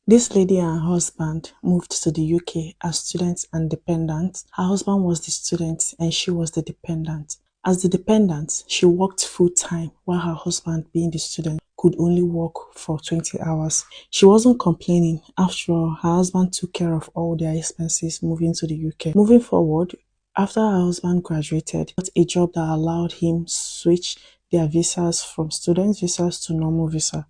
This lady and her husband moved to the UK as students and dependents. Her husband was the student and she was the dependent. As the dependent, she worked full-time while her husband, being the student, could only work for 20 hours. She wasn't complaining. After all, her husband took care of all their expenses moving to the UK. Moving forward, after her husband graduated, got a job that allowed him switch their visas from student visas to normal visa.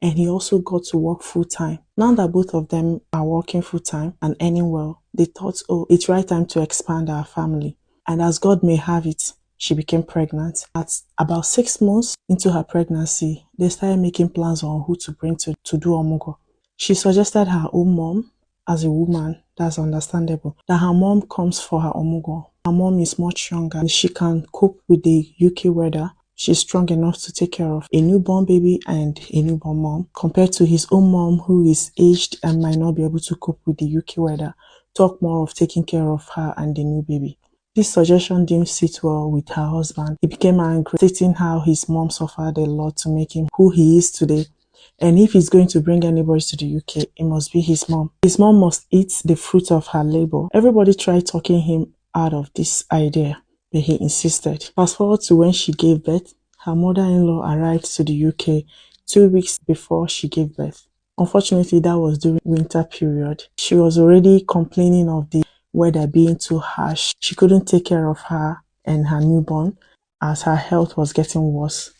And he also got to work full-time. Now that both of them are working full-time and earning well, they thought, oh, it's right time to expand our family. And as God may have it, she became pregnant. At about 6 months into her pregnancy, they started making plans on who to bring to do Omugwo. She suggested her own mom. As a woman, that's understandable, that her mom comes for her Omugwo. Her mom is much younger and she can cope with the UK weather. She's strong enough to take care of a newborn baby and a newborn mom, compared to his own mom, who is aged and might not be able to cope with the UK weather. Talk more of taking care of her and the new baby. This suggestion didn't sit well with her husband. He became angry, stating how his mom suffered a lot to make him who he is today. And if he's going to bring anybody to the UK, it must be his mom. His mom must eat the fruit of her labor. Everybody tried talking him out of this idea, but he insisted. Fast forward to when she gave birth, her mother-in-law arrived to the UK 2 weeks before she gave birth. Unfortunately, that was during winter period. She was already complaining of the weather being too harsh. She couldn't take care of her and her newborn as her health was getting worse.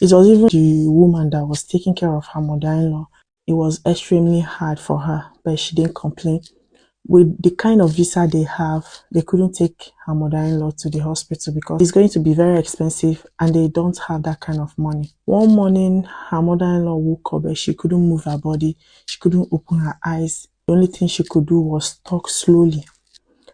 It was even the woman that was taking care of her mother-in-law. It was extremely hard for her, but she didn't complain. With the kind of visa they have, they couldn't take her mother-in-law to the hospital because it's going to be very expensive and they don't have that kind of money. One morning, her mother-in-law woke up but she couldn't move her body. She couldn't open her eyes. The only thing she could do was talk slowly.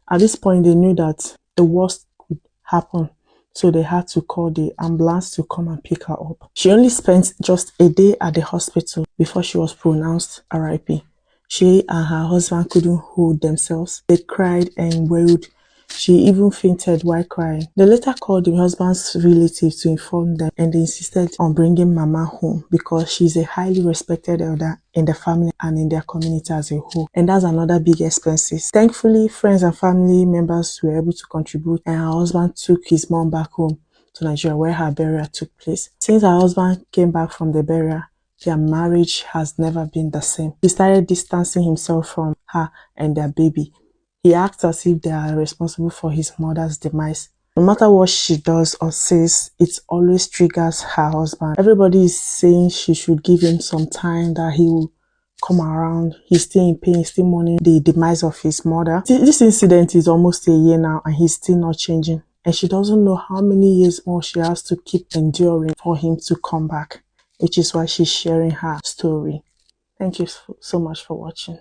At this point, they knew that the worst could happen. So they had to call the ambulance to come and pick her up. She only spent just a day at the hospital before she was pronounced RIP. She and her husband couldn't hold themselves. They cried and wailed. She even fainted while crying. They later called the husband's relatives to inform them and they insisted on bringing Mama home because she's a highly respected elder in the family and in their community as a whole. And that's another big expenses. Thankfully, friends and family members were able to contribute and her husband took his mom back home to Nigeria where her burial took place. Since her husband came back from the burial, their marriage has never been the same. He started distancing himself from her and their baby. He acts as if they are responsible for his mother's demise. No matter what she does or says, it always triggers her husband. Everybody is saying she should give him some time, that he will come around. He's still in pain, still mourning the demise of his mother. This incident is almost a year now and he's still not changing. And she doesn't know how many years more she has to keep enduring for him to come back, which is why she's sharing her story. Thank you so much for watching.